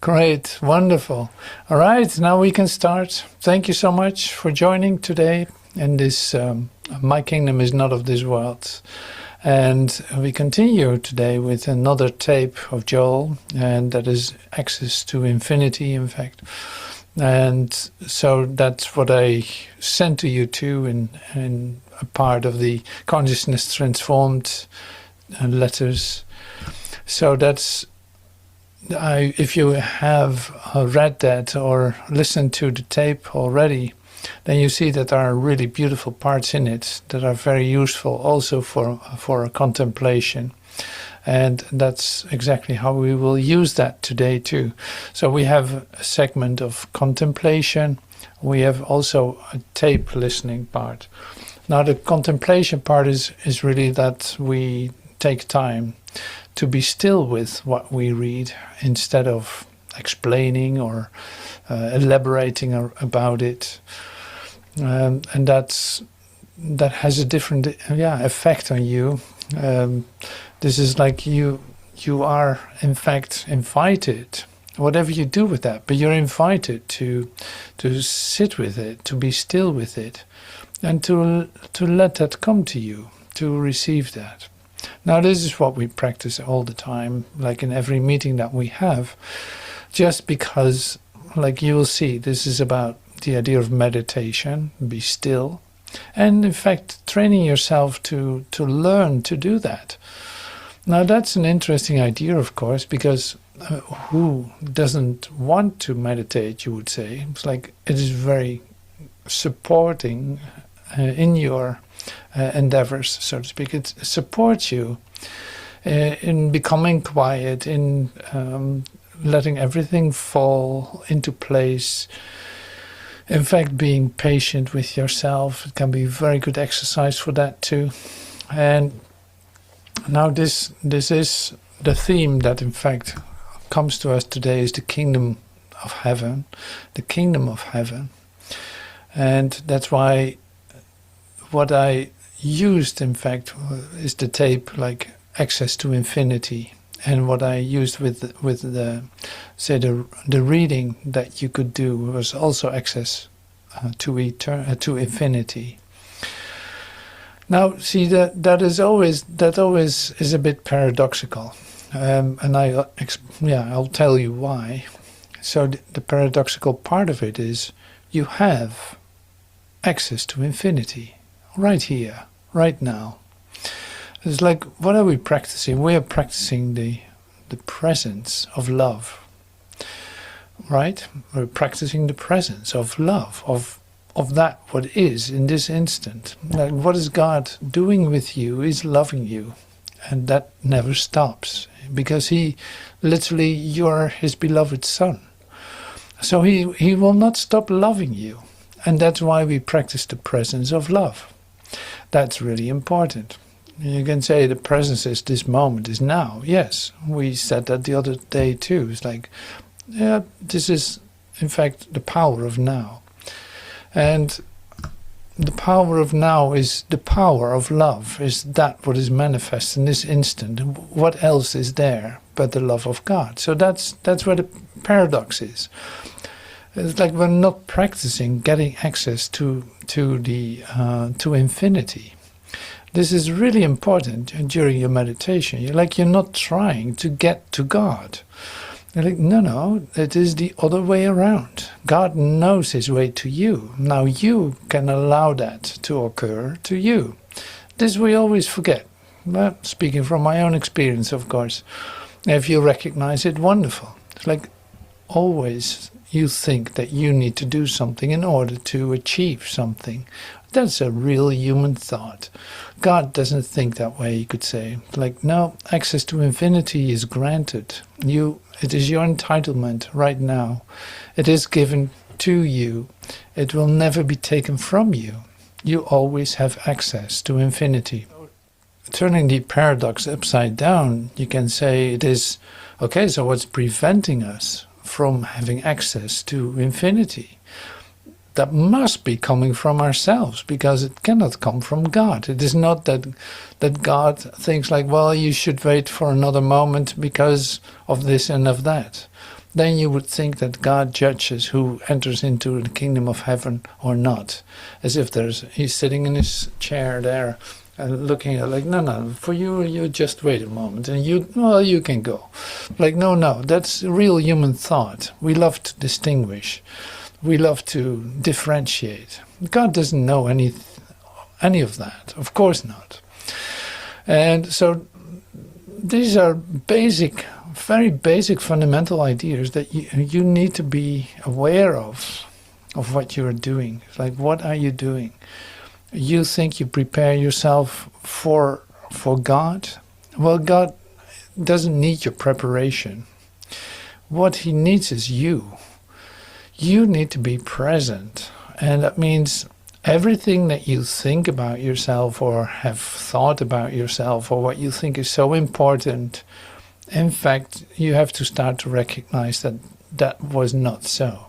Great, wonderful. All right, now we can start. Thank you so much for joining today in this My Kingdom is Not of This World. And we continue today with another tape of Joel, and that is Access to Infinity, in fact. And so that's what I sent to you too in a part of the Consciousness Transformed letters. So that's, if you have read that or listened to the tape already, then you see that there are really beautiful parts in it that are very useful also for a contemplation. And that's exactly how we will use that today too. So we have a segment of contemplation. We have also a tape listening part. Now the contemplation part is really that we take time to be still with what we read instead of explaining or elaborating about it. And that has a different effect on you. This is like you are in fact invited, whatever you do with that, but you're invited to sit with it, to be still with it, and to let that come to you, to receive that. Now this is what we practice all the time, like in every meeting that we have, just because, like you will see, this is about the idea of meditation, be still, and in fact training yourself to learn to do that. Now that's an interesting idea, of course, because who doesn't want to meditate, you would say. It's like it is very supporting in your endeavors, so to speak. It supports you in becoming quiet, in letting everything fall into place. In fact, being patient with yourself, it can be very good exercise for that too. And now this is the theme that in fact comes to us today, is the kingdom of heaven, the kingdom of heaven. And that's why what I used, in fact, is the tape like Access to Infinity. And what I used with the reading that you could do was also access to infinity. Now, see, that always is a bit paradoxical, and I'll tell you why. So the paradoxical part of it is you have access to infinity right here, right now. It's like, what are we practicing? We are practicing the presence of love, right? We're practicing the presence of love, of that what is in this instant. Like, what is God doing with you? He's loving you, and that never stops, because He literally, you're His beloved Son. So He will not stop loving you, and that's why we practice the presence of love. That's really important. You can say the presence is this moment, is now. Yes, we said that the other day too. It's like, yeah, this is in fact the power of now. And the power of now is the power of love, is that what is manifest in this instant. What else is there but the love of God? So that's where the paradox is. It's like we're not practicing getting access to infinity. This is really important during your meditation. You're not trying to get to God. You're like, no, it is the other way around. God knows His way to you. Now you can allow that to occur to you. This we always forget. Well, speaking from my own experience, of course. If you recognize it, wonderful. It's like always you think that you need to do something in order to achieve something. That's a real human thought. God doesn't think that way, you could say. Like, no, access to infinity is granted. It is your entitlement right now. It is given to you. It will never be taken from you. You always have access to infinity. Turning the paradox upside down, you can say it is, okay, so what's preventing us from having access to infinity? That must be coming from ourselves, because it cannot come from God. It is not that God thinks like, well, you should wait for another moment because of this and of that. then you would think that God judges who enters into the kingdom of heaven or not, as if he's sitting in his chair there, looking at like, no, for you just wait a moment, and you can go. Like, no, that's real human thought. We love to distinguish. We love to differentiate. God doesn't know any of that. Of course not. And so these are very basic fundamental ideas that you need to be aware of what you are doing. It's like, what are you doing? You think you prepare yourself for God? Well, God doesn't need your preparation. What he needs is you. You need to be present. And that means everything that you think about yourself or have thought about yourself or what you think is so important, in fact, you have to start to recognize that that was not so.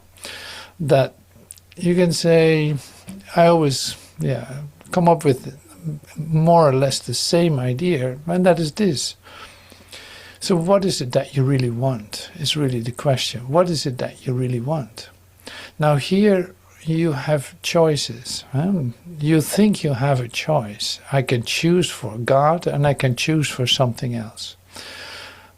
That you can say, I always come up with more or less the same idea, and that is this. So what is it that you really want is really the question. What is it that you really want? Now here you have choices. You think you have a choice. I can choose for God and I can choose for something else.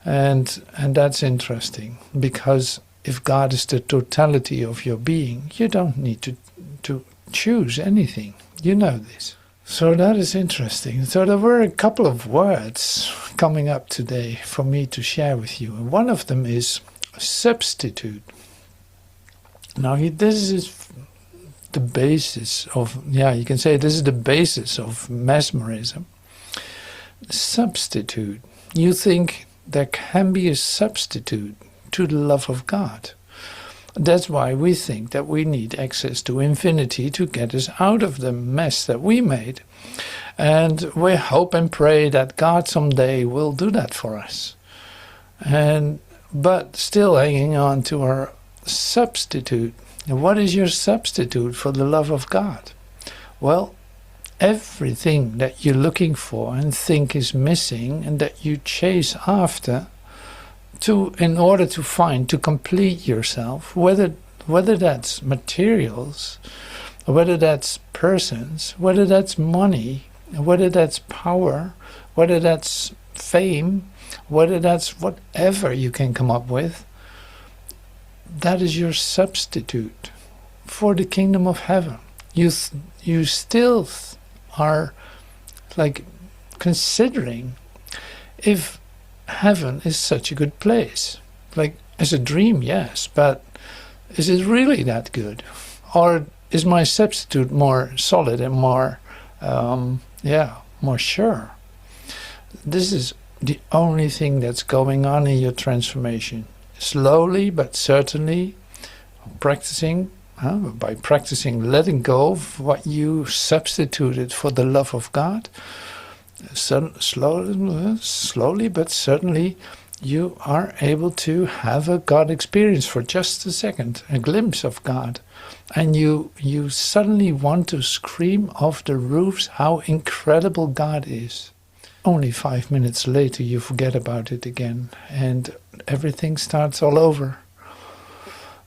And that's interesting, because if God is the totality of your being, you don't need to choose anything. You know this. So that is interesting. So there were a couple of words coming up today for me to share with you. And one of them is substitute. Now this is the basis of, you can say this is the basis of mesmerism. Substitute. You think there can be a substitute to the love of God. That's why we think that we need access to infinity to get us out of the mess that we made. And we hope and pray that God someday will do that for us. But still hanging on to our substitute. And what is your substitute for the love of God? Well, everything that you're looking for and think is missing and that you chase after in order to find, to complete yourself, whether that's materials, whether that's persons, whether that's money, whether that's power, whether that's fame, whether that's whatever you can come up with, that is your substitute for the kingdom of heaven. You still are like considering if heaven is such a good place. Like, as a dream, yes, but is it really that good? Or is my substitute more solid and more sure? This is the only thing that's going on in your transformation. Slowly but certainly, by practicing letting go of what you substituted for the love of God, slowly but certainly you are able to have a God experience for just a second, a glimpse of God. And you suddenly want to scream off the roofs how incredible God is. Only 5 minutes later you forget about it again and everything starts all over.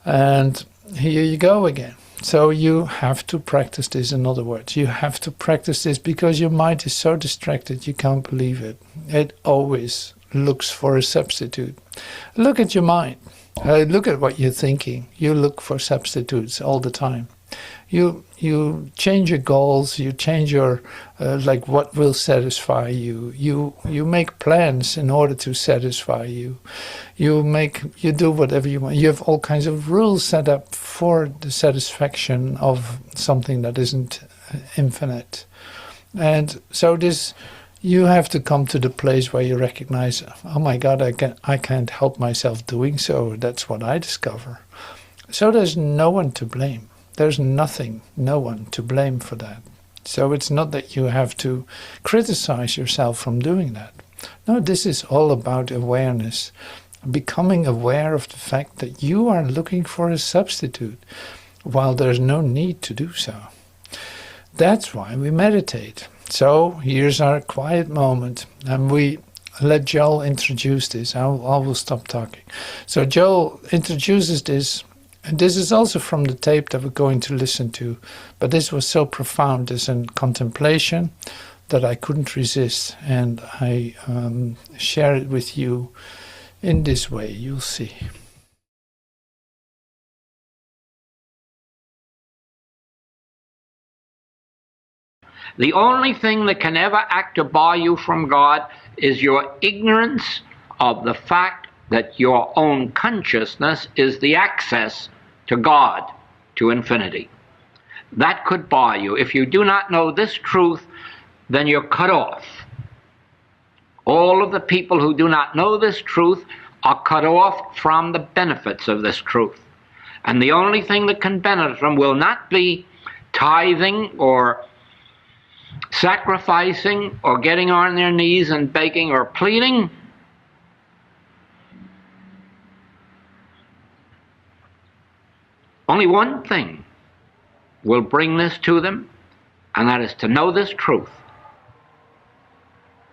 And here you go again. So you have to practice this, in other words. You have to practice this because your mind is so distracted you can't believe it. It always looks for a substitute. Look at your mind. Look at what you're thinking. You look for substitutes all the time. You change your goals. You change your what will satisfy you. You make plans in order to satisfy you. You do whatever you want. You have all kinds of rules set up for the satisfaction of something that isn't infinite. And so you have to come to the place where you recognize, oh my God, I can't help myself doing so. That's what I discover. So there's no one to blame. There's no one to blame for that. So it's not that you have to criticize yourself from doing that. No, this is all about awareness. Becoming aware of the fact that you are looking for a substitute while there's no need to do so. That's why we meditate. So here's our quiet moment, and we let Joel introduce this. I will stop talking. So Joel introduces this, and this is also from the tape that we're going to listen to, but this was so profound as in contemplation that I couldn't resist, and I share it with you in this way. You'll see. The only thing that can ever act to bar you from God is your ignorance of the fact that your own consciousness is the access to God, to infinity. That could bar you. If you do not know this truth, then you're cut off. All of the people who do not know this truth are cut off from the benefits of this truth. And the only thing that can benefit them will not be tithing or sacrificing or getting on their knees and begging or pleading. Only one thing will bring this to them, and that is to know this truth,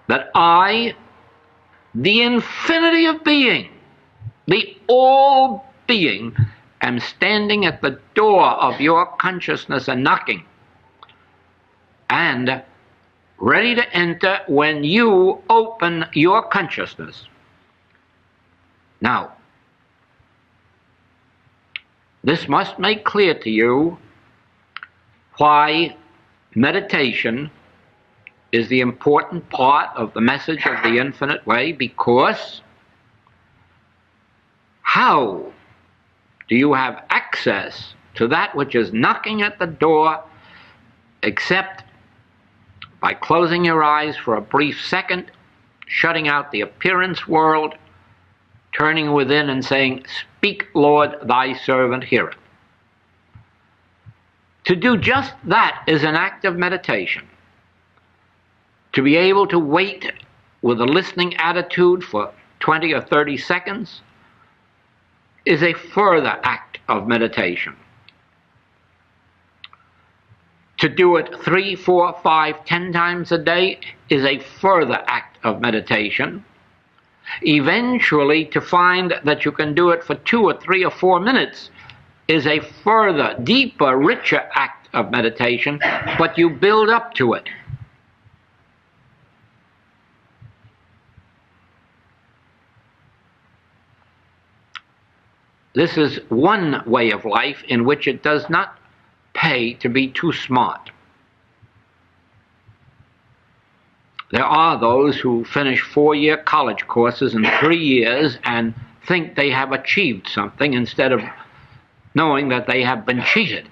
that I, the infinity of being, the all-being, am standing at the door of your consciousness and knocking, and ready to enter when you open your consciousness. Now, this must make clear to you why meditation is the important part of the message of the infinite way, because how do you have access to that which is knocking at the door except by closing your eyes for a brief second, shutting out the appearance world, turning within and saying, "Speak, Lord, thy servant heareth." To do just that is an act of meditation. To be able to wait with a listening attitude for 20 or 30 seconds is a further act of meditation. To do it 3, 4, 5, 10 times a day is a further act of meditation. Eventually, to find that you can do it for 2 or 3 or 4 minutes is a further, deeper, richer act of meditation, but you build up to it. This is one way of life in which it does not pay to be too smart. There are those who finish 4-year college courses in 3 years and think they have achieved something instead of knowing that they have been cheated.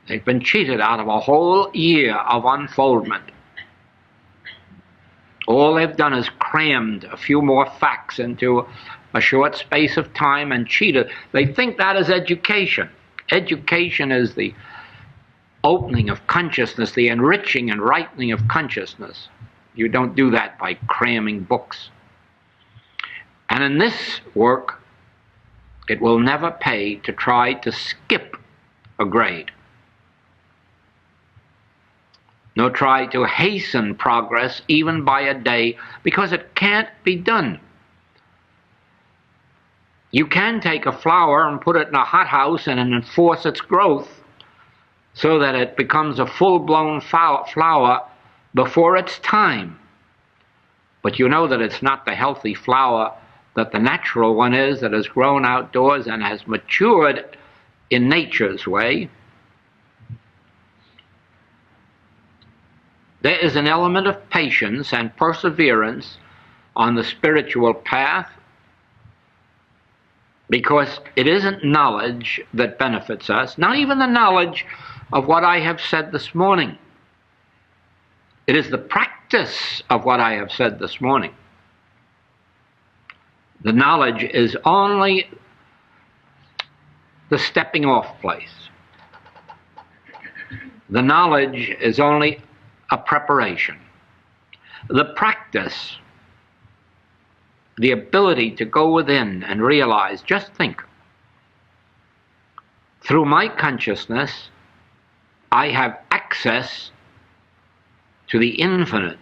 They've been cheated out of a whole year of unfoldment. All they've done is crammed a few more facts into a short space of time and cheated. They think that is education. Education is the opening of consciousness, the enriching and ripening of consciousness. You don't do that by cramming books. And in this work, it will never pay to try to skip a grade. No, try to hasten progress even by a day, because it can't be done. You can take a flower and put it in a hothouse and enforce its growth so that it becomes a full-blown flower before its time. But you know that it's not the healthy flower that the natural one is, that has grown outdoors and has matured in nature's way. There is an element of patience and perseverance on the spiritual path, because it isn't knowledge that benefits us, not even the knowledge of what I have said this morning. It is the practice of what I have said this morning. The knowledge is only the stepping off place. The knowledge is only a preparation. The practice, the ability to go within and realize, just think, through my consciousness, I have access to the infinite,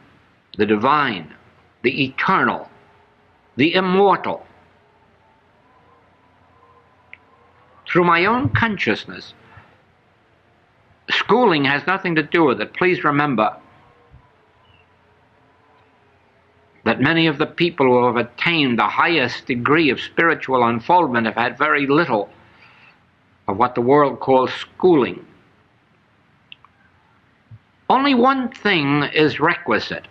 the divine, the eternal, the immortal. Through my own consciousness. Schooling has nothing to do with it. Please remember that many of the people who have attained the highest degree of spiritual unfoldment have had very little of what the world calls schooling. Only one thing is requisite,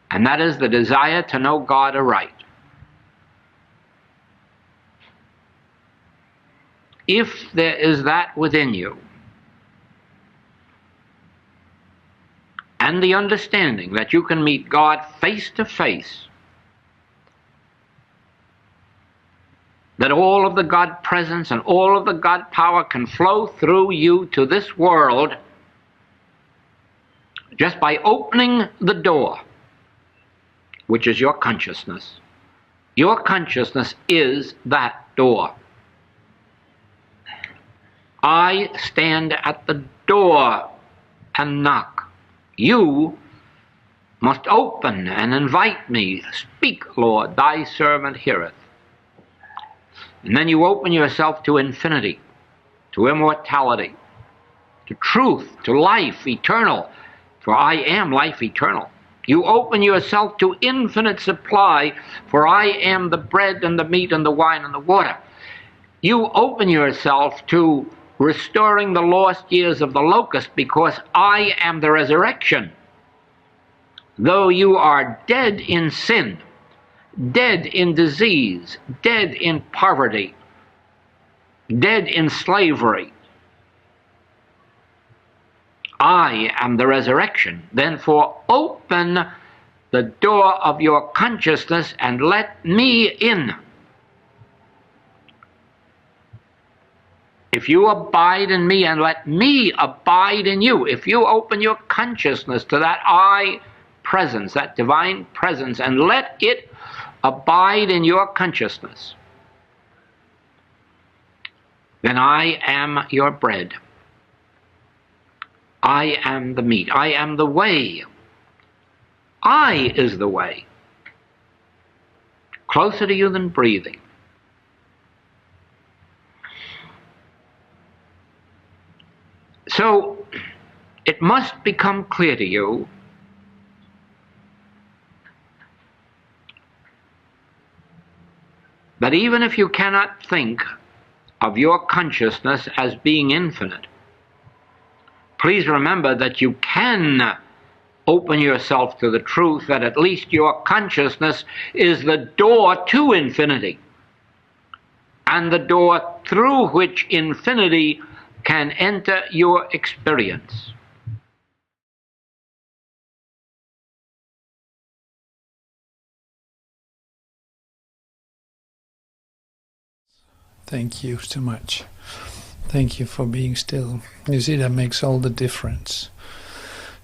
and that is the desire to know God aright. If there is that within you, and the understanding that you can meet God face to face, that all of the God presence and all of the God power can flow through you to this world just by opening the door, which is your consciousness. Your consciousness is that door. I stand at the door and knock. You must open and invite me. Speak, Lord, thy servant heareth. And then you open yourself to infinity, to immortality, to truth, to life eternal, for I am life eternal. You open yourself to infinite supply, for I am the bread and the meat and the wine and the water. You open yourself to restoring the lost years of the locust, because I am the resurrection. Though you are dead in sin, dead in disease, dead in poverty, dead in slavery, I am the resurrection. Therefore, open the door of your consciousness and let me in. If you abide in me and let me abide in you, if you open your consciousness to that I presence, that divine presence, and let it abide in your consciousness, then I am your bread. I am the meat. I am the way. I is the way. Closer to you than breathing. So, it must become clear to you that even if you cannot think of your consciousness as being infinite, please remember that you can open yourself to the truth that at least your consciousness is the door to infinity, and the door through which infinity can enter your experience. Thank you so much. Thank you for being still. You see, that makes all the difference.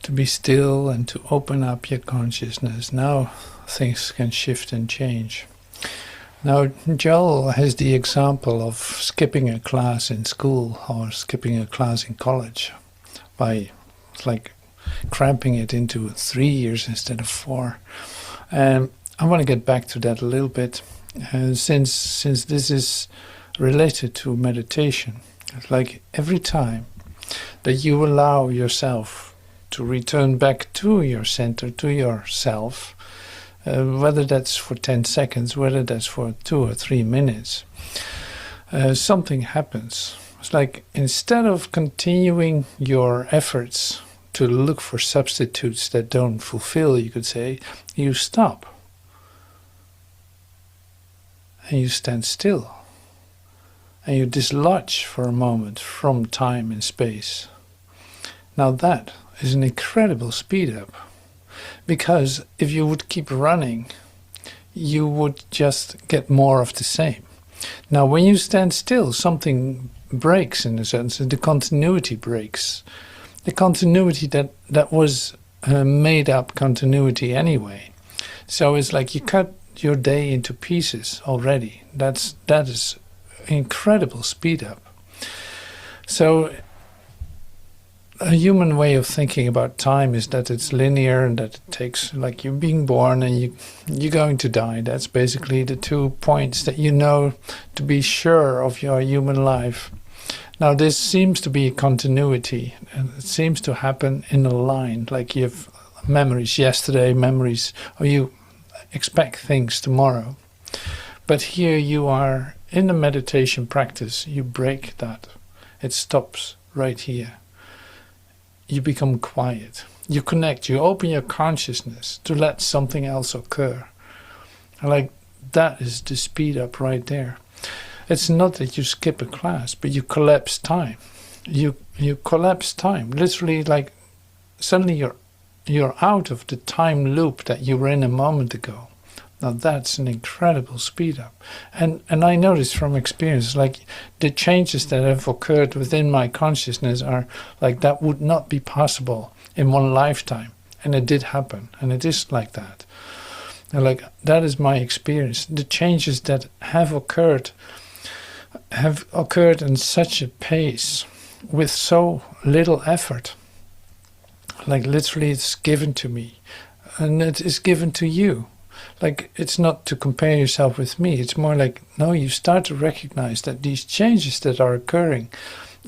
To be still and to open up your consciousness. Now things can shift and change. Now, Joel has the example of skipping a class in school or skipping a class in college by like cramping it into 3 years instead of 4. And I want to get back to that a little bit, since this is related to meditation. It's like every time that you allow yourself to return back to your center, to yourself, whether that's for 10 seconds, whether that's for 2 or 3 minutes, something happens. It's like instead of continuing your efforts to look for substitutes that don't fulfill, you could say, you stop. And you stand still. And you dislodge for a moment from time and space. Now that is an incredible speed up. Because if you would keep running, you would just get more of the same. Now when you stand still, something breaks in a sense, the continuity breaks. The continuity that was made up continuity anyway. So it's like you cut your day into pieces already. That is incredible speed up. So a human way of thinking about time is that it's linear and that it takes, like you're being born and you're going to die. That's basically the 2 points that you know to be sure of your human life. Now this seems to be a continuity, and it seems to happen in a line, like you have memories yesterday, memories, or you expect things tomorrow. But here you are in the meditation practice, you break that. It stops right here. You become quiet. You connect. You open your consciousness to let something else occur. Like that is the speed up right there. It's not that you skip a class, but you collapse time. You collapse time. Literally, like suddenly you're out of the time loop that you were in a moment ago. Now that's an incredible speed up. And I know this from experience, like the changes that have occurred within my consciousness are like that would not be possible in one lifetime. And it did happen, and it is like that. And like that is my experience. The changes that have occurred in such a pace with so little effort. Like literally it's given to me, and it is given to you. Like, it's not to compare yourself with me. It's more like, no, you start to recognize that these changes that are occurring,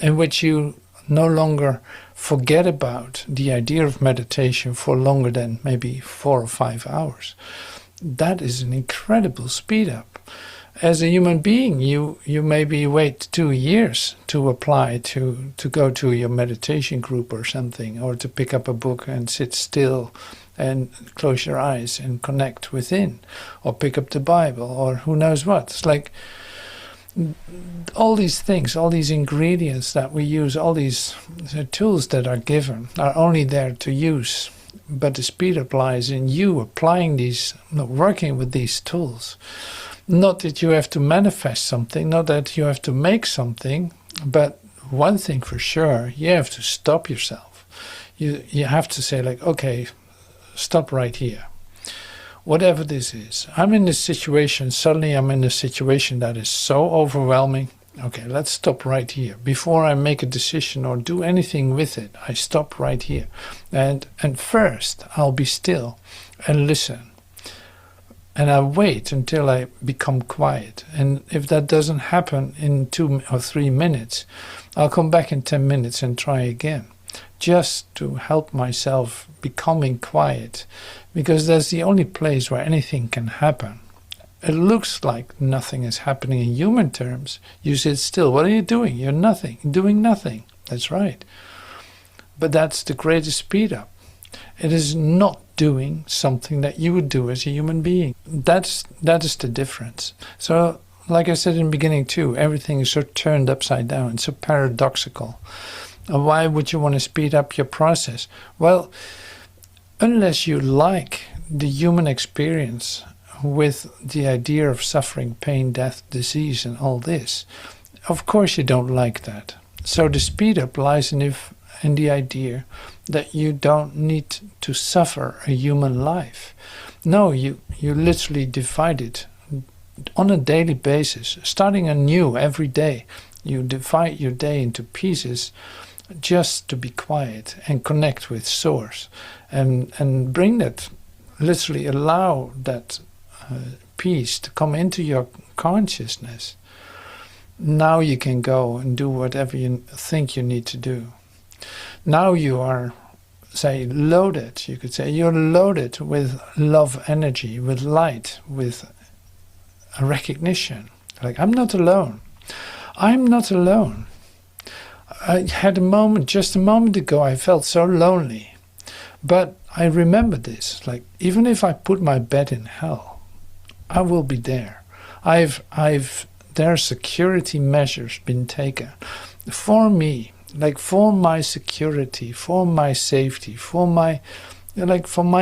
in which you no longer forget about the idea of meditation for longer than maybe 4 or 5 hours. That is an incredible speed up. As a human being, you maybe wait 2 years to apply to go to your meditation group or something, or to pick up a book and sit still and close your eyes and connect within, or pick up the Bible, or who knows what. It's like all these things, all these ingredients that we use, all these tools that are given are only there to use. But the speed up lies in you applying these, working with these tools. Not that you have to manifest something, not that you have to make something, but one thing for sure, you have to stop yourself. You have to say like, okay, stop right here. Whatever this is. I'm in this situation, suddenly I'm in a situation that is so overwhelming. Okay, let's stop right here. Before I make a decision or do anything with it, I stop right here. And first, I'll be still and listen. And I wait until I become quiet. And if that doesn't happen in 2 or 3 minutes, I'll come back in 10 minutes and try again. Just to help myself becoming quiet, because that's the only place where anything can happen. It looks like nothing is happening in human terms. You sit still. What are you doing? You're nothing. Doing nothing. That's right. But that's the greatest speed up. It is not doing something that you would do as a human being. That is the difference. So, like I said in the beginning too, everything is so turned upside down. It's so paradoxical. Why would you want to speed up your process? Well, unless you like the human experience with the idea of suffering, pain, death, disease, and all this, of course you don't like that. So the speed up lies in the idea that you don't need to suffer a human life. No, you literally divide it on a daily basis, starting anew every day. You divide your day into pieces just to be quiet and connect with Source, and bring that, literally allow that peace to come into your consciousness. Now you can go and do whatever you think you need to do. Now you are, say, loaded. You could say you're loaded with love energy, with light, with a recognition. Like, I'm not alone. I'm not alone. I had a moment, just a moment ago, I felt so lonely. But I remember this, like, even if I put my bed in hell, I will be there. There are security measures been taken for me, like for my security, for my safety, for my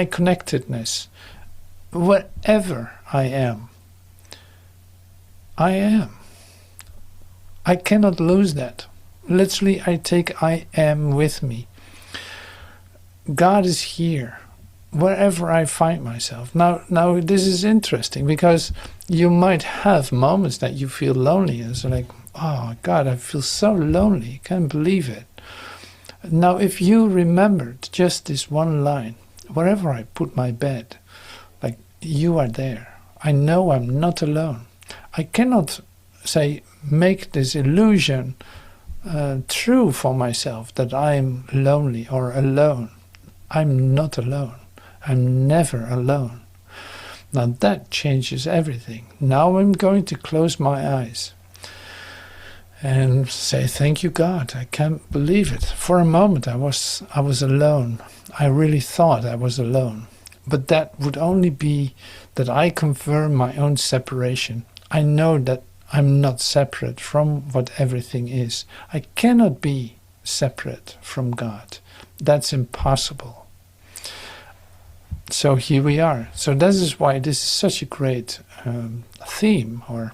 connectedness. Wherever I am. I cannot lose that. Literally, I take I am with me. God is here, wherever I find myself. Now, this is interesting, because you might have moments that you feel lonely. It's like, oh God, I feel so lonely. I can't believe it. Now, if you remembered just this one line, wherever I put my bed, like, you are there. I know I'm not alone. I cannot say, make this illusion true for myself that I'm lonely or alone. I'm not alone. I'm never alone. Now that changes everything. Now I'm going to close my eyes and say, thank you, God. I can't believe it. For a moment I was alone. I really thought I was alone. But that would only be that I confirm my own separation. I know that I'm not separate from what everything is. I cannot be separate from God. That's impossible. So here we are. So this is why this is such a great theme or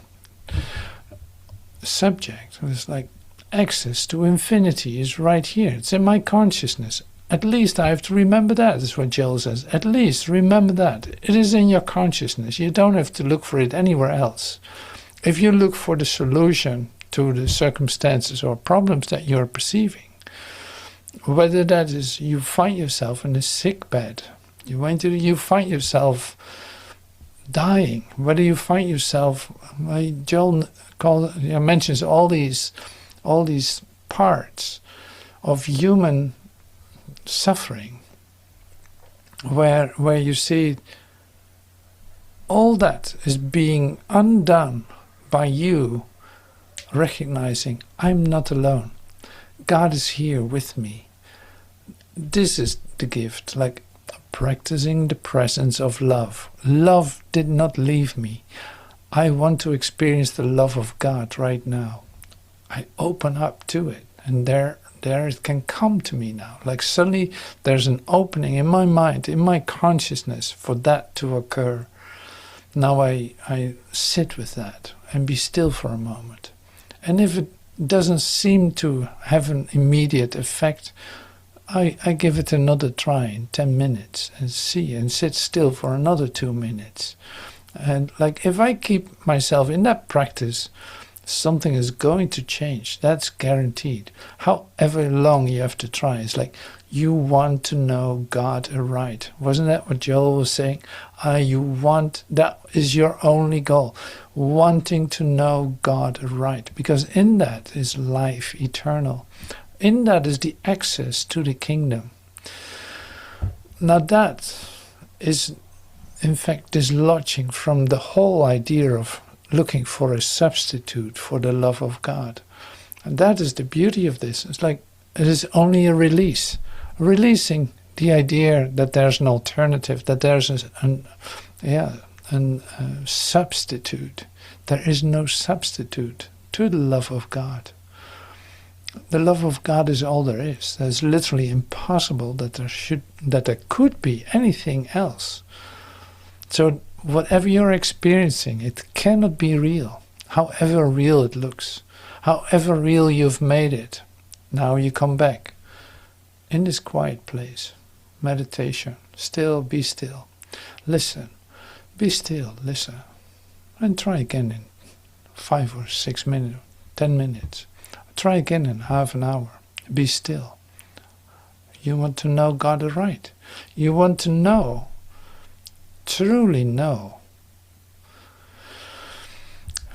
subject. It's like access to infinity is right here. It's in my consciousness. At least I have to remember that. That's what Joel says. At least remember that. It is in your consciousness. You don't have to look for it anywhere else. If you look for the solution to the circumstances or problems that you're perceiving, whether that is you find yourself in a sick bed, you find yourself dying, whether you find yourself, Joel mentions all these parts of human suffering, where you see all that is being undone by you recognizing I'm not alone. God is here with me. This is the gift, like practicing the presence of love. Love did not leave me. I want to experience the love of God right now. I open up to it, and there it can come to me now. Like suddenly there's an opening in my mind, in my consciousness for that to occur. Now I sit with that and be still for a moment. And if it doesn't seem to have an immediate effect, I give it another try in 10 minutes and sit still for another 2 minutes. And like if I keep myself in that practice, something is going to change. That's guaranteed. However long you have to try. It's like you want to know God aright. Wasn't that what Joel was saying? That is your only goal. Wanting to know God aright. Because in that is life eternal. In that is the access to the kingdom. Now that is in fact dislodging from the whole idea of looking for a substitute for the love of God. And that is the beauty of this. It's like it is only a release. Releasing the idea that there's an alternative, that there's a substitute. There is no substitute to the love of God. The love of God is all there is. It's literally impossible that there could be anything else. So whatever you're experiencing, it cannot be real, however real it looks, however real you've made it. Now you come back in this quiet place, meditation, be still, listen, be still, listen, and try again in 5 or 6 minutes, 10 minutes. Try again in half an hour. Be still. You want to know God aright. You want to know, truly know.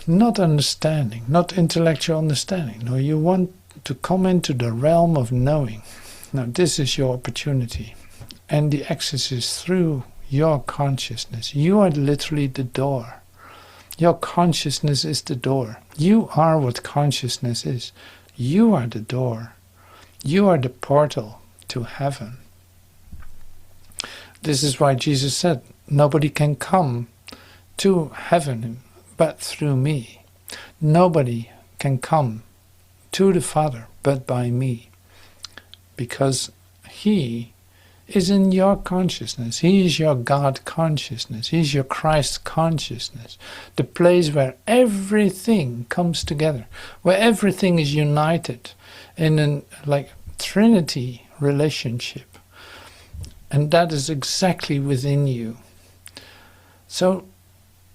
Not understanding, not intellectual understanding. No, you want to come into the realm of knowing. Now this is your opportunity. And the access is through your consciousness. You are literally the door. Your consciousness is the door. You are what consciousness is. You are the door. You are the portal to heaven. This is why Jesus said, nobody can come to heaven but through me. Nobody can come to the Father but by me. Because He is in your consciousness. He is your God consciousness. He is your Christ consciousness. The place where everything comes together, where everything is united in a Trinity relationship. And that is exactly within you. So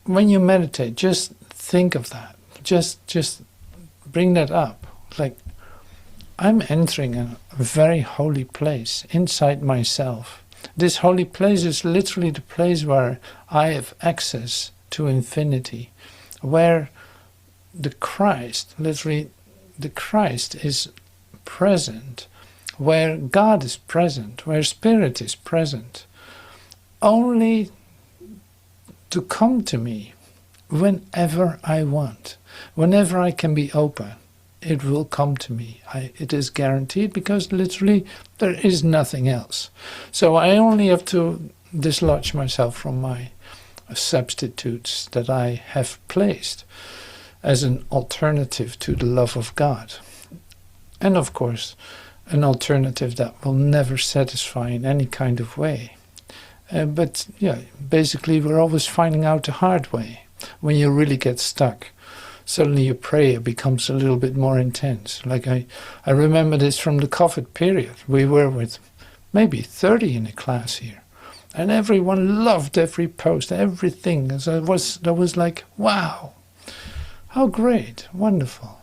when you meditate, just think of that. Just bring that up. Like I'm entering a very holy place inside myself. This holy place is literally the place where I have access to infinity, where the Christ, literally the Christ is present, where God is present, where Spirit is present, only to come to me whenever I want, whenever I can be open. It will come to me. It is guaranteed, because literally there is nothing else. So I only have to dislodge myself from my substitutes that I have placed as an alternative to the love of God. And of course, an alternative that will never satisfy in any kind of way. But yeah, basically we're always finding out the hard way. When you really get stuck, suddenly your prayer becomes a little bit more intense. Like I remember this from the COVID period. We were with maybe 30 in a class here, and everyone loved every post, everything. So that was like, wow, how great, wonderful.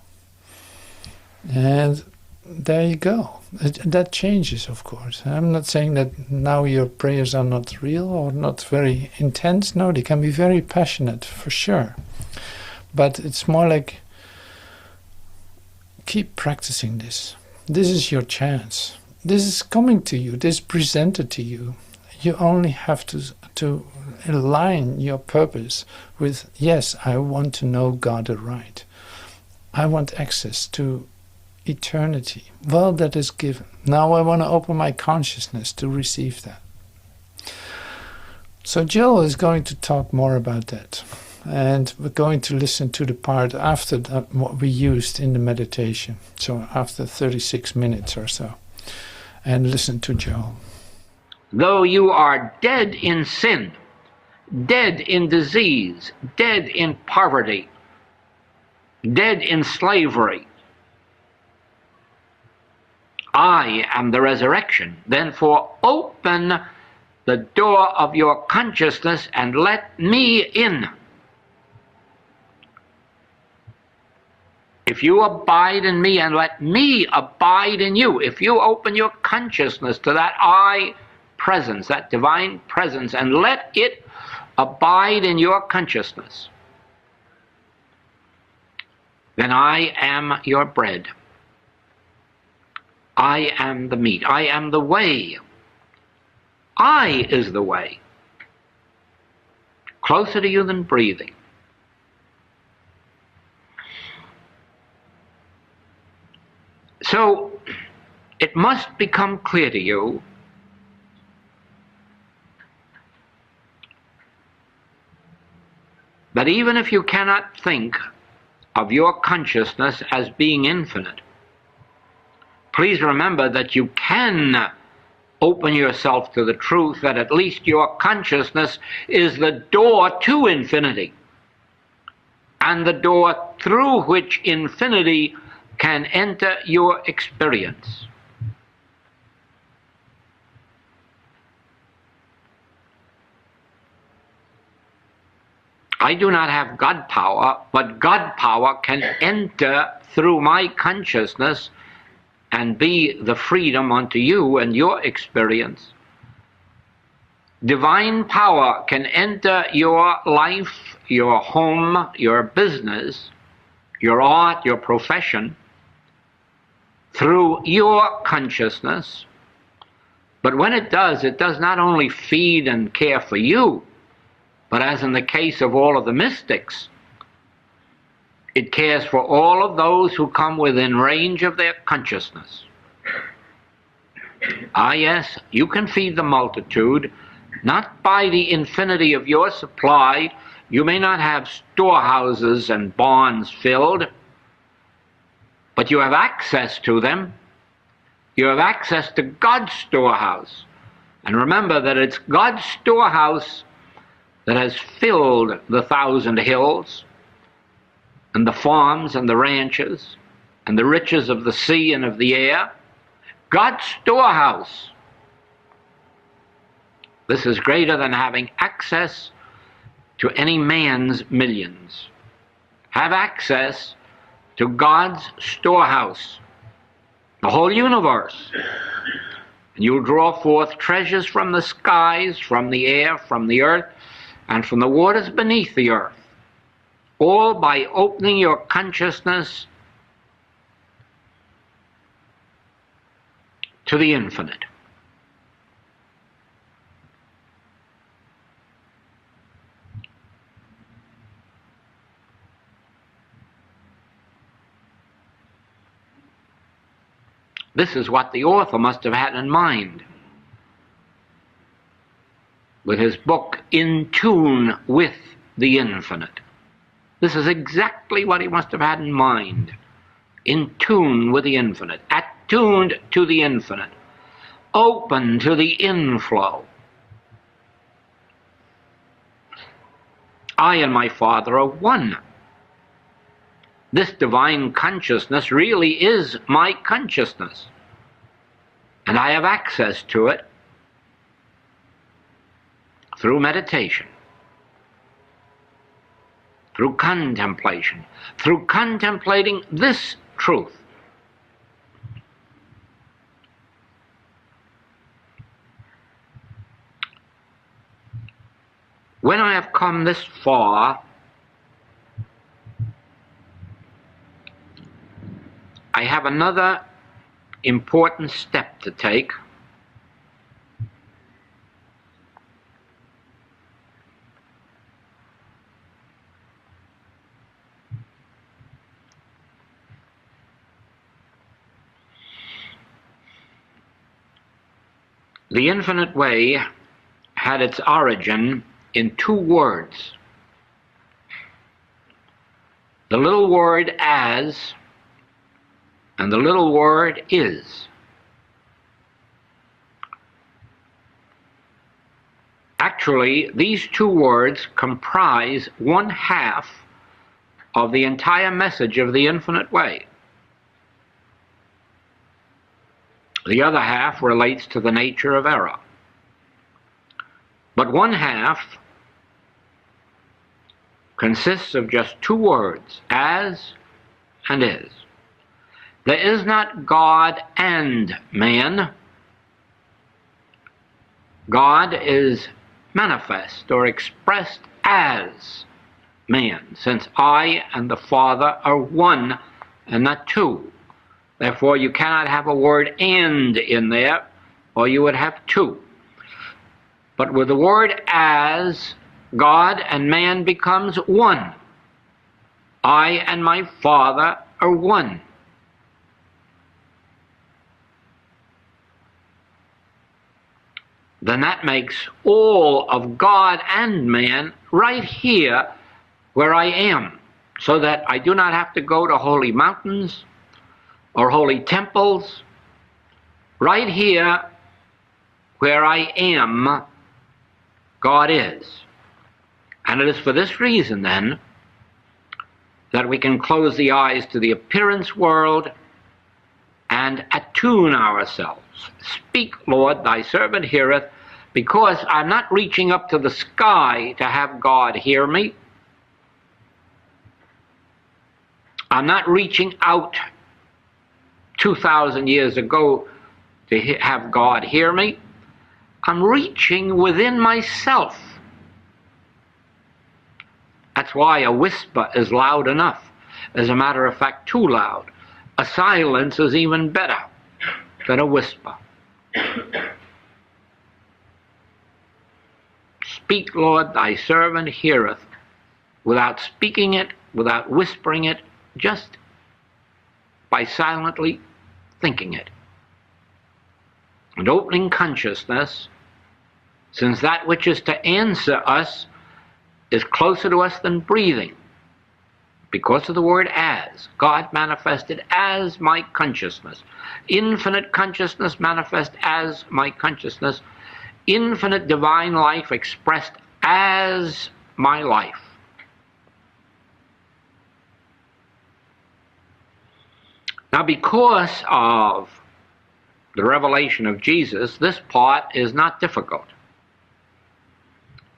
And there you go. That changes, of course. I'm not saying that now your prayers are not real or not very intense. No, they can be very passionate, for sure. But it's more like, keep practicing this. This is your chance. This is coming to you. This is presented to you. You only have to align your purpose with, yes, I want to know God aright. I want access to eternity. Well, that is given. Now I want to open my consciousness to receive that. So Joel is going to talk more about that. And we're going to listen to the part after that, what we used in the meditation. So after 36 minutes or so. And listen to Joel. Though you are dead in sin, dead in disease, dead in poverty, dead in slavery, I am the resurrection. Therefore, open the door of your consciousness and let me in. If you abide in me and let me abide in you, if you open your consciousness to that I presence, that divine presence, and let it abide in your consciousness, then I am your bread. I am the meat. I am the way. I is the way. Closer to you than breathing. So, it must become clear to you that even if you cannot think of your consciousness as being infinite, please remember that you can open yourself to the truth that at least your consciousness is the door to infinity, and the door through which infinity can enter your experience. I do not have God power, but God power can enter through my consciousness and be the freedom unto you and your experience. Divine power can enter your life, your home, your business, your art, your profession, through your consciousness. But when it does not only feed and care for you, but as in the case of all of the mystics, it cares for all of those who come within range of their consciousness. Ah, yes, you can feed the multitude, not by the infinity of your supply. You may not have storehouses and barns filled, but you have access to them. You have access to God's storehouse. And remember that it's God's storehouse that has filled the 1,000 hills, and the farms and the ranches, and the riches of the sea and of the air. God's storehouse. This is greater than having access to any man's millions. Have access to God's storehouse. the whole universe. And you'll draw forth treasures from the skies, from the air, from the earth, and from the waters beneath the earth, all by opening your consciousness to the infinite. This is what the author must have had in mind with his book, In Tune with the Infinite. This is exactly what he must have had in mind. In tune with the infinite, attuned to the infinite, open to the inflow. I and my Father are one. This divine consciousness really is my consciousness, and I have access to it through meditation, through contemplation, through contemplating this truth. When I have come this far, I have another important step to take. The infinite way had its origin in two words. The little word as and the little word is. Actually, these two words comprise 1/2 of the entire message of the infinite way. The other half relates to the nature of error. But 1/2 consists of just two words, as and is. There is not God and man. God is manifest or expressed as man, since I and the Father are one and not two. Therefore, you cannot have a word and in there, or you would have two. But with the word as, God and man becomes one. I and my Father are one. Then that makes all of God and man right here where I am, so that I do not have to go to holy mountains or holy temples. Right here where I am, God is. And it is for this reason, then, that we can close the eyes to the appearance world and attune ourselves. Speak, Lord, thy servant heareth, because I'm not reaching up to the sky to have God hear me. I'm not reaching out 2,000 years ago to have God hear me. I'm reaching within myself. That's why a whisper is loud enough. As a matter of fact, too loud. A silence is even better than a whisper. Speak, Lord, thy servant heareth, without speaking it, without whispering it, just by silently thinking it. And opening consciousness, since that which is to answer us is closer to us than breathing, because of the word as. God manifested as my consciousness. Infinite consciousness manifest as my consciousness. Infinite divine life expressed as my life. Now, because of the revelation of Jesus, this part is not difficult.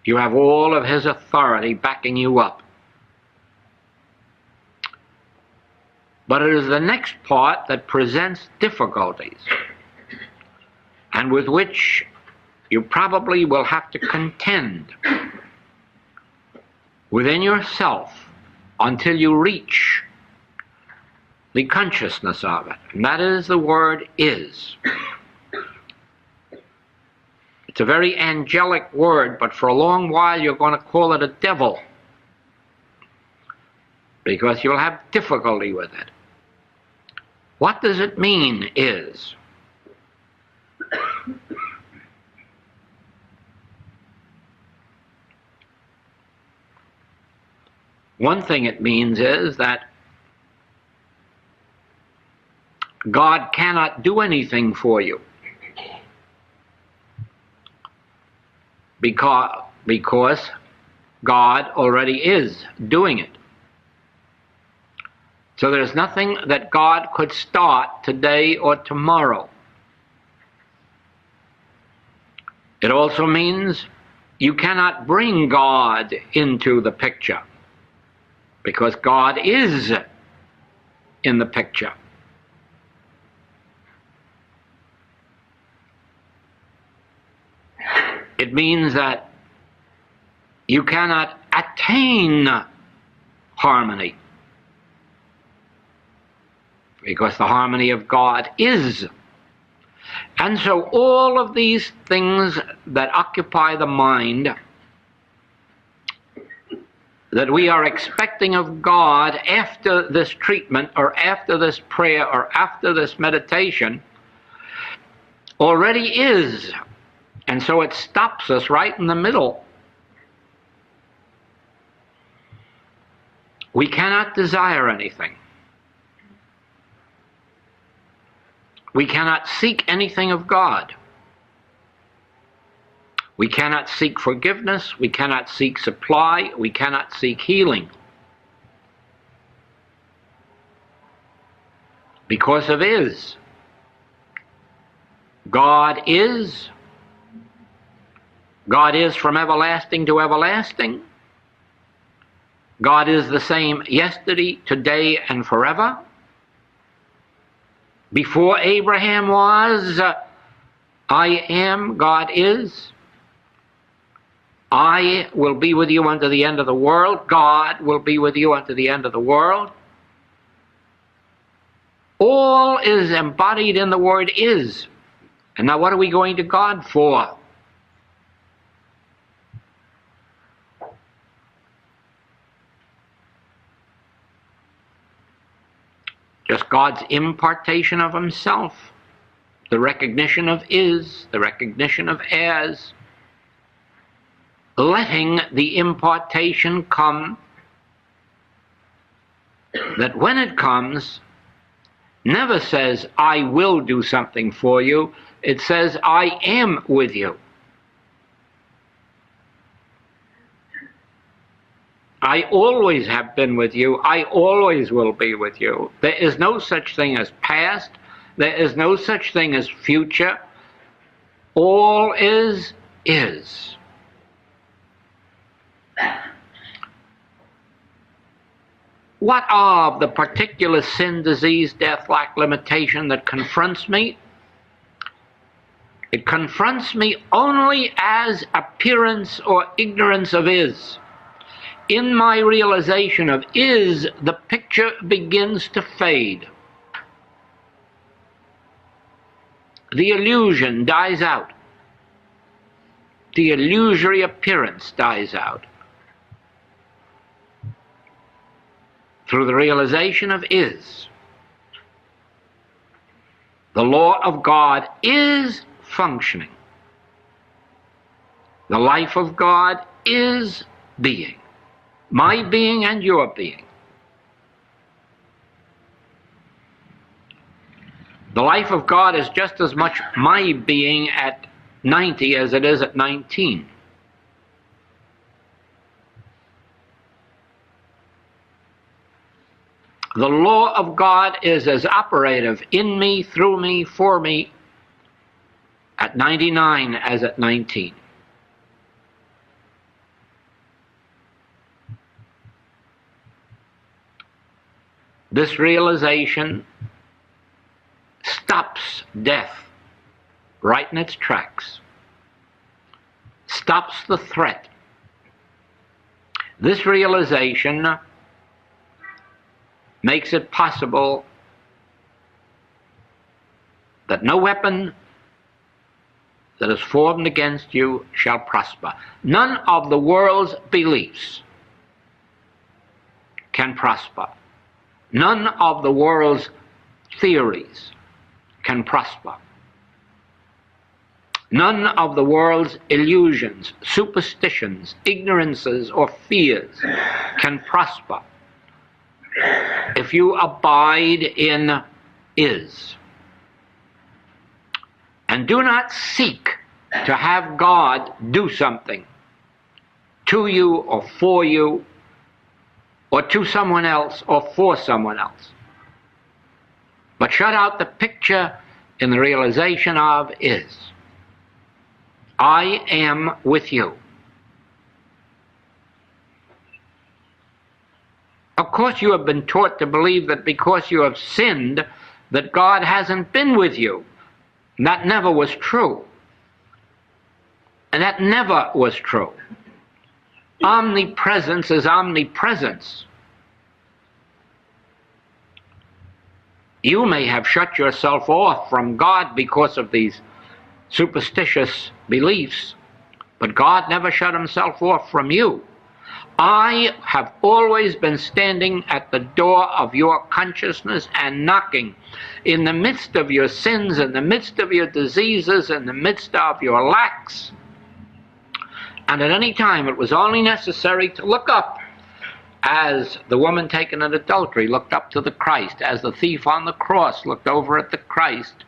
You have all of his authority backing you up. But it is the next part that presents difficulties, and with which you probably will have to contend within yourself until you reach the consciousness of it. And that is the word is. It's a very angelic word, but for a long while you're going to call it a devil, because you'll have difficulty with it. What does it mean, is? One thing it means is that God cannot do anything for you because God already is doing it. So there's nothing that God could start today or tomorrow. It also means you cannot bring God into the picture, because God is in the picture. It means that you cannot attain harmony, because the harmony of God is. And so all of these things that occupy the mind, that we are expecting of God after this treatment, or after this prayer, or after this meditation, already is. And so it stops us right in the middle. We cannot desire anything. We cannot seek anything of God. We cannot seek forgiveness. We cannot seek supply. We cannot seek healing, because of is. God is. God is from everlasting to everlasting. God is the same yesterday, today, and forever. Before Abraham was, I am, God is. I will be with you unto the end of the world. God will be with you unto the end of the world. All is embodied in the word is. And now what are we going to God for? Just God's impartation of himself, the recognition of is, the recognition of as, letting the impartation come, that when it comes, never says, I will do something for you. It says, I am with you. I always have been with you. I always will be with you. There is no such thing as past. There is no such thing as future. All is. What of the particular sin, disease, death, lack, limitation that confronts me? It confronts me only as appearance or ignorance of is. In my realization of is, the picture begins to fade. The illusion dies out. The illusory appearance dies out. Through the realization of is. The law of God is functioning. The life of God is being. My being and your being. The life of God is just as much my being at 90 as it is at 19. The law of God is as operative in me, through me, for me at 99 as at 19. This realization stops death right in its tracks, stops the threat. This realization makes it possible that no weapon that is formed against you shall prosper. None of the world's beliefs can prosper. None of the world's theories can prosper. None of the world's illusions, superstitions, ignorances, or fears can prosper if you abide in is. And do not seek to have God do something to you or for you or to someone else or for someone else. But shut out the picture in the realization of is. I am with you. Of course, you have been taught to believe that because you have sinned, that God hasn't been with you. That never was true. And that never was true. Omnipresence is omnipresence. You may have shut yourself off from God because of these superstitious beliefs, but God never shut himself off from you. I have always been standing at the door of your consciousness and knocking in the midst of your sins, in the midst of your diseases, in the midst of your lacks. And at any time it was only necessary to look up, as the woman taken in adultery looked up to the Christ, as the thief on the cross looked over at the Christ,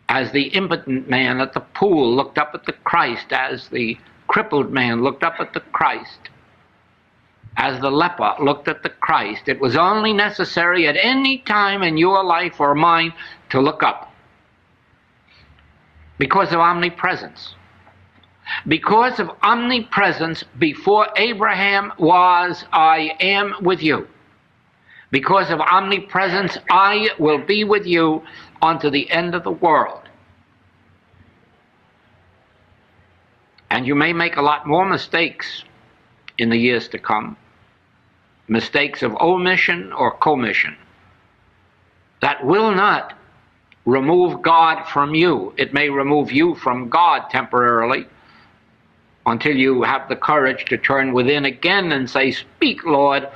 as the impotent man at the pool looked up at the Christ, as the crippled man looked up at the Christ, as the leper looked at the Christ. It was only necessary at any time in your life or mine to look up, because of omnipresence. Because of omnipresence, before Abraham was, I am with you. Because of omnipresence, I will be with you unto the end of the world. And you may make a lot more mistakes in the years to come, mistakes of omission or commission, that will not remove God from you. It may remove you from God temporarily, until you have the courage to turn within again and say, Speak, Lord,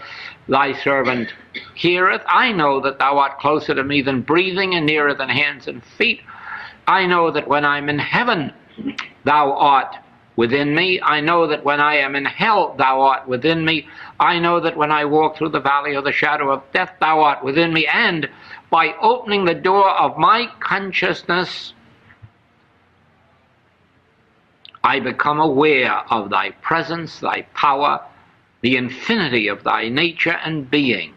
thy servant heareth. I know that thou art closer to me than breathing and nearer than hands and feet. I know that when I'm in heaven, thou art within me. I know that when I am in hell, thou art within me. I know that when I walk through the valley of the shadow of death, thou art within me. And by opening the door of my consciousness, I become aware of thy presence, thy power, the infinity of thy nature and being.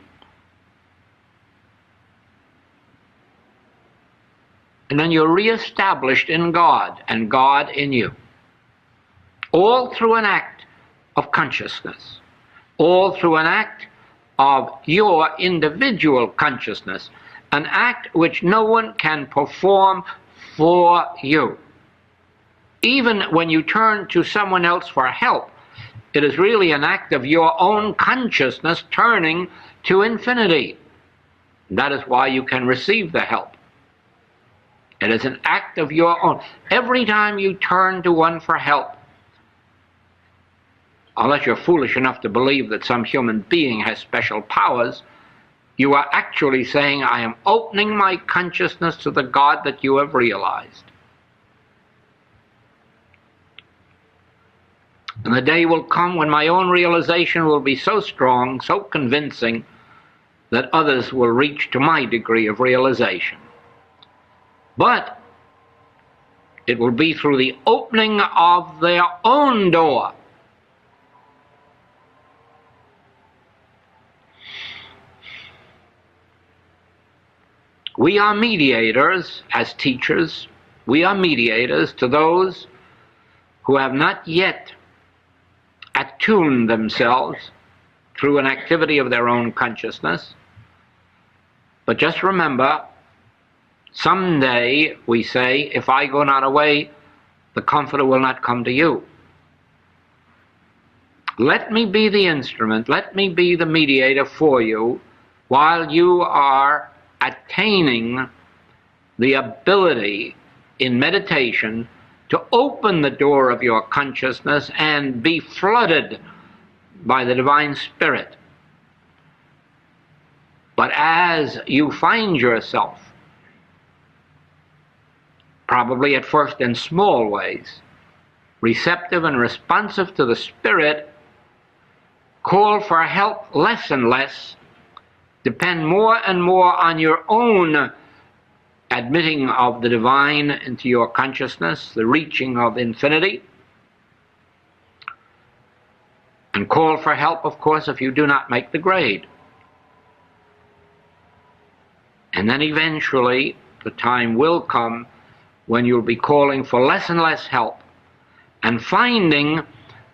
And then you're reestablished in God and God in you. All through an act of consciousness. All through an act of your individual consciousness. An act which no one can perform for you. Even when you turn to someone else for help, it is really an act of your own consciousness turning to infinity. That is why you can receive the help. It is an act of your own. Every time you turn to one for help, unless you're foolish enough to believe that some human being has special powers, you are actually saying, I am opening my consciousness to the God that you have realized. And the day will come when my own realization will be so strong, so convincing, that others will reach to my degree of realization. But it will be through the opening of their own door. We are mediators as teachers. We are mediators to those who have not yet attuned themselves through an activity of their own consciousness. But just remember, someday, we say, if I go not away, the Comforter will not come to you. Let me be the instrument, let me be the mediator for you while you are attaining the ability in meditation to open the door of your consciousness and be flooded by the Divine Spirit. But as you find yourself, probably at first in small ways, receptive and responsive to the Spirit, call for help less and less, depend more and more on your own admitting of the divine into your consciousness, the reaching of infinity, and call for help, of course, if you do not make the grade. And then eventually the time will come when you'll be calling for less and less help and finding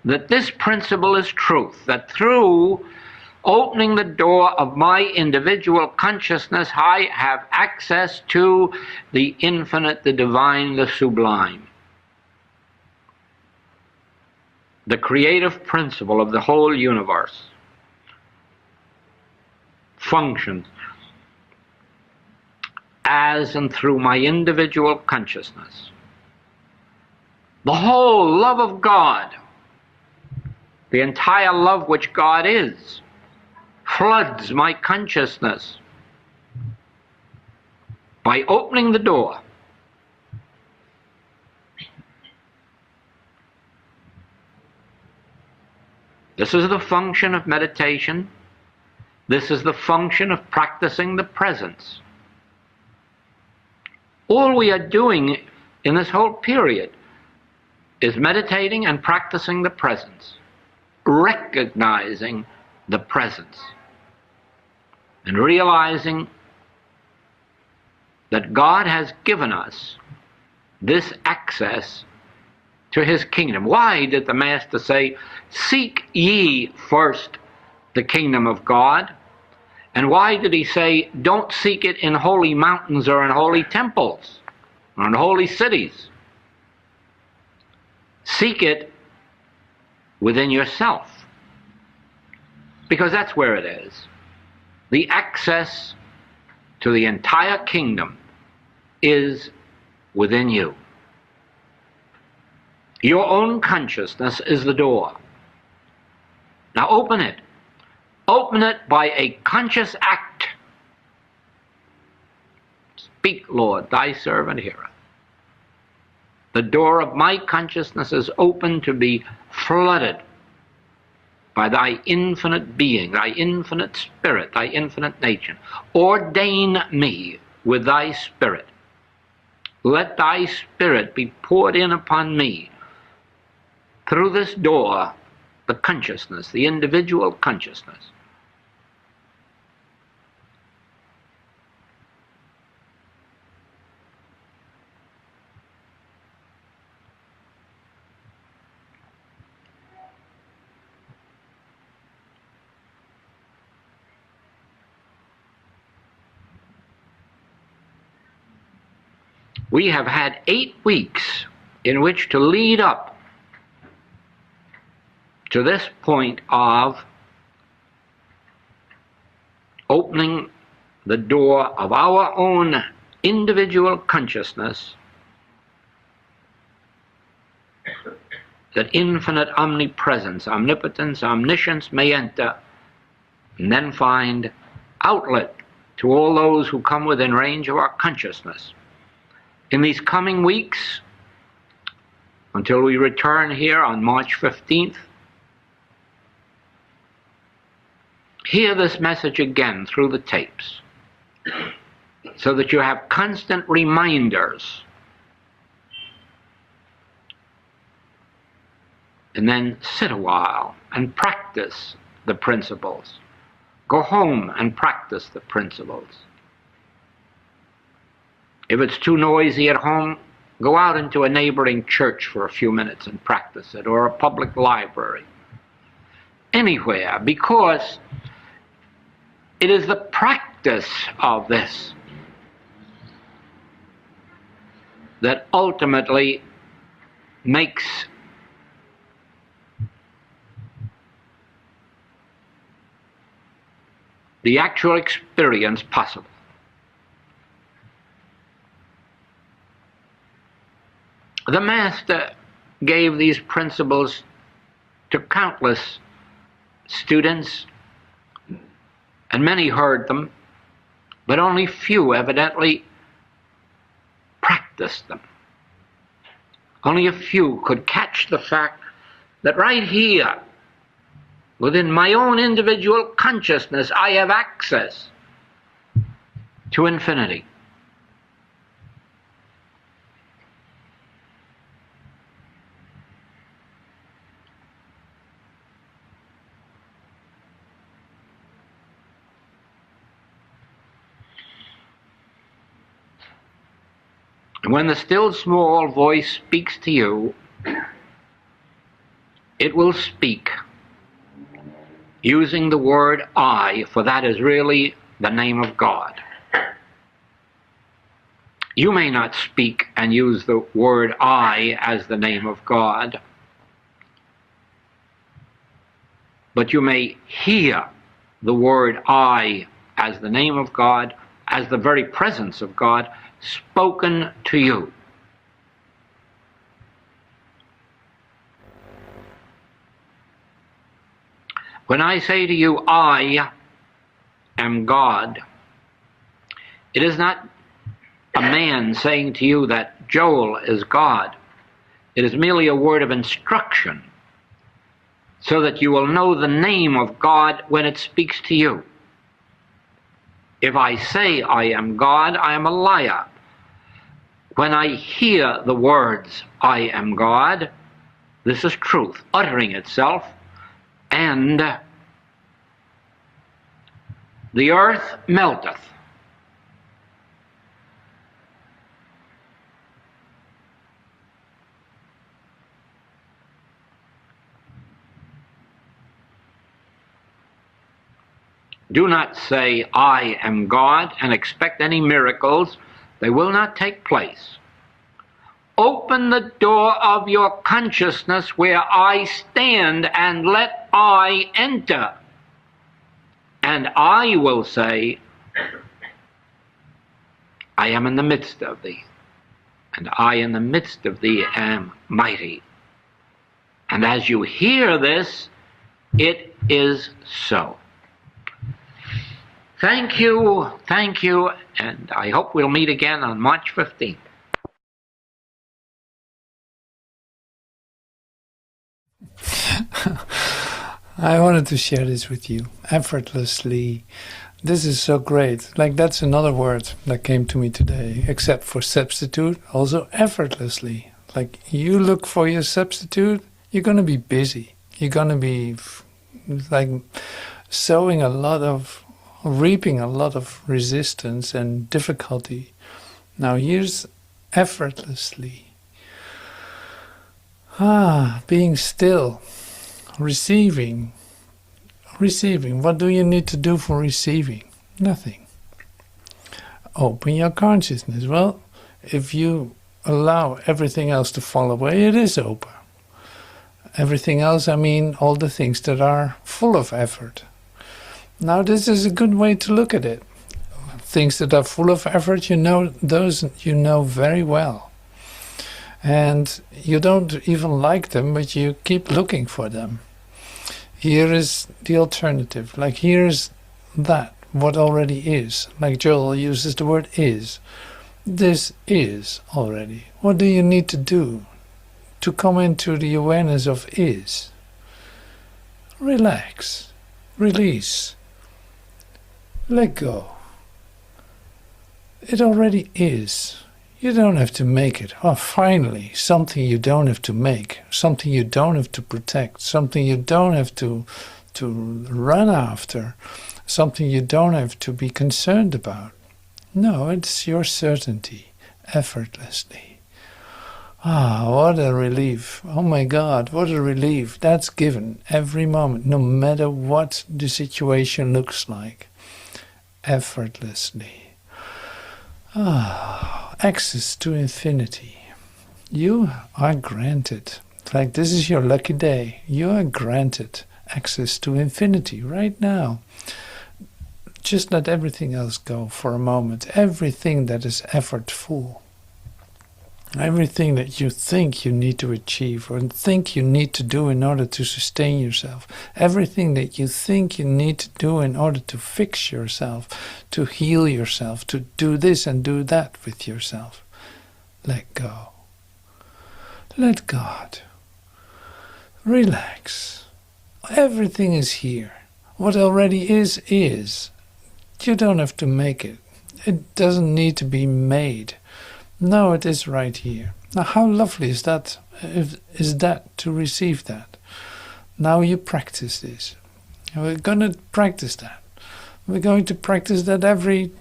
that this principle is truth, that through opening the door of my individual consciousness, I have access to the infinite, the divine, the sublime. The creative principle of the whole universe functions as and through my individual consciousness. The whole love of God, the entire love which God is, floods my consciousness by opening the door. This is the function of meditation. This is the function of practicing the presence. All we are doing in this whole period is meditating and practicing the presence, recognizing the presence, and realizing that God has given us this access to His kingdom. Why did the Master say, "Seek ye first the kingdom of God"? And why did He say, don't seek it in holy mountains or in holy temples or in holy cities? Seek it within yourself, because that's where it is. The access to the entire kingdom is within you. Your own consciousness is the door. Now open it. Open it by a conscious act. Speak, Lord, thy servant heareth. The door of my consciousness is open to be flooded by thy infinite being, thy infinite spirit, thy infinite nature. Ordain me with thy spirit. Let thy spirit be poured in upon me through this door, the consciousness, the individual consciousness. We have had 8 weeks in which to lead up to this point of opening the door of our own individual consciousness, that infinite omnipresence, omnipotence, omniscience may enter, and then find outlet to all those who come within range of our consciousness. In these coming weeks, until we return here on March 15th, hear this message again through the tapes, so that you have constant reminders. And then sit a while and practice the principles. Go home and practice the principles. If it's too noisy at home, go out into a neighboring church for a few minutes and practice it, or a public library. anywhere, because it is the practice of this that ultimately makes the actual experience possible. The Master gave these principles to countless students, and many heard them, but only few evidently practiced them. Only a few could catch the fact that right here, within my own individual consciousness, I have access to infinity. When the still small voice speaks to you, it will speak using the word I, for that is really the name of God. You may not speak and use the word I as the name of God, but you may hear the word I as the name of God, as the very presence of God, spoken to you. When I say to you, I am God, it is not a man saying to you that Joel is God. It is merely a word of instruction so that you will know the name of God when it speaks to you. If I say I am God, I am a liar. When I hear the words, I am God, this is truth uttering itself, and the earth melteth. Do not say, I am God, and expect any miracles. They will not take place. Open the door of your consciousness where I stand and let I enter. And I will say, I am in the midst of thee, and I in the midst of thee am mighty. And as you hear this, it is so. Thank you, and I hope we'll meet again on March 15th. I wanted to share this with you. Effortlessly. This is so great. Like, that's another word that came to me today, except for substitute, also effortlessly. Like, you look for your substitute, you're going to be busy. You're going to be like reaping a lot of resistance and difficulty. Now here's effortlessly. Being still, receiving. What do you need to do for receiving? Nothing. Open your consciousness. Well, if you allow everything else to fall away, it is open. Everything else, I mean all the things that are full of effort. Now this is a good way to look at it. Things that are full of effort, those you know very well. And you don't even like them, but you keep looking for them. Here is the alternative. Like, here's that, what already is. Like Joel uses the word is. This is already. What do you need to do to come into the awareness of is? Relax. Release. Let go. It already is. You don't have to make it. Oh, finally, something you don't have to make, something you don't have to protect, something you don't have to run after, something you don't have to be concerned about. No, it's your certainty, effortlessly. Ah, what a relief. Oh my God, what a relief. That's given every moment, no matter what the situation looks like. Effortlessly. Ah, access to infinity. You are granted. Like this is your lucky day. You are granted access to infinity right now. Just let everything else go for a moment. Everything that is effortful. Everything that you think you need to achieve or think you need to do in order to sustain yourself. Everything that you think you need to do in order to fix yourself, to heal yourself, to do this and do that with yourself. Let go. Let God. Relax. Everything is here. What already is, is. You don't have to make it. It doesn't need to be made. No, it is right here. Now, how lovely is that? Is that to receive that? Now you practice this. We're going to practice that. We're going to practice that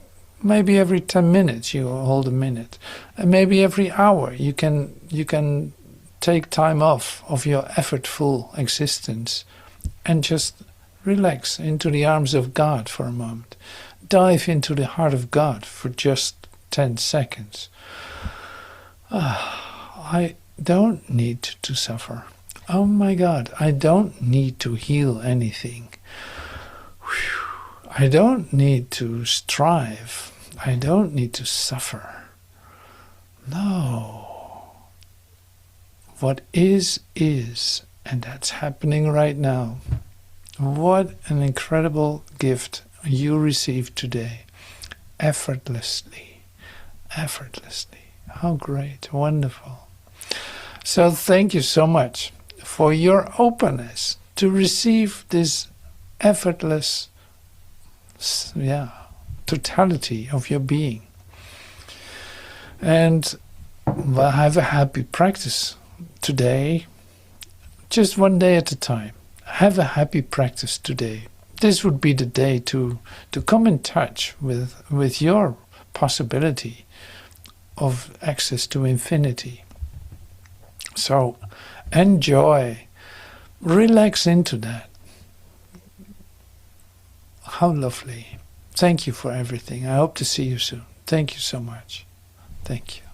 maybe every 10 minutes you hold a minute, and maybe every hour you can take time off of your effortful existence and just relax into the arms of God for a moment. Dive into the heart of God for just 10 seconds. I don't need to suffer. Oh my God, I don't need to heal anything. I don't need to strive. I don't need to suffer. No. What is, and that's happening right now. What an incredible gift you received today. Effortlessly. Effortlessly. How great, wonderful. So thank you so much for your openness to receive this effortless, totality of your being. And have a happy practice today, just one day at a time. Have a happy practice today. This would be the day to come in touch with your possibility of access to infinity. So enjoy, relax into that. How lovely. Thank you for everything. I hope to see you soon. Thank you so much. Thank you.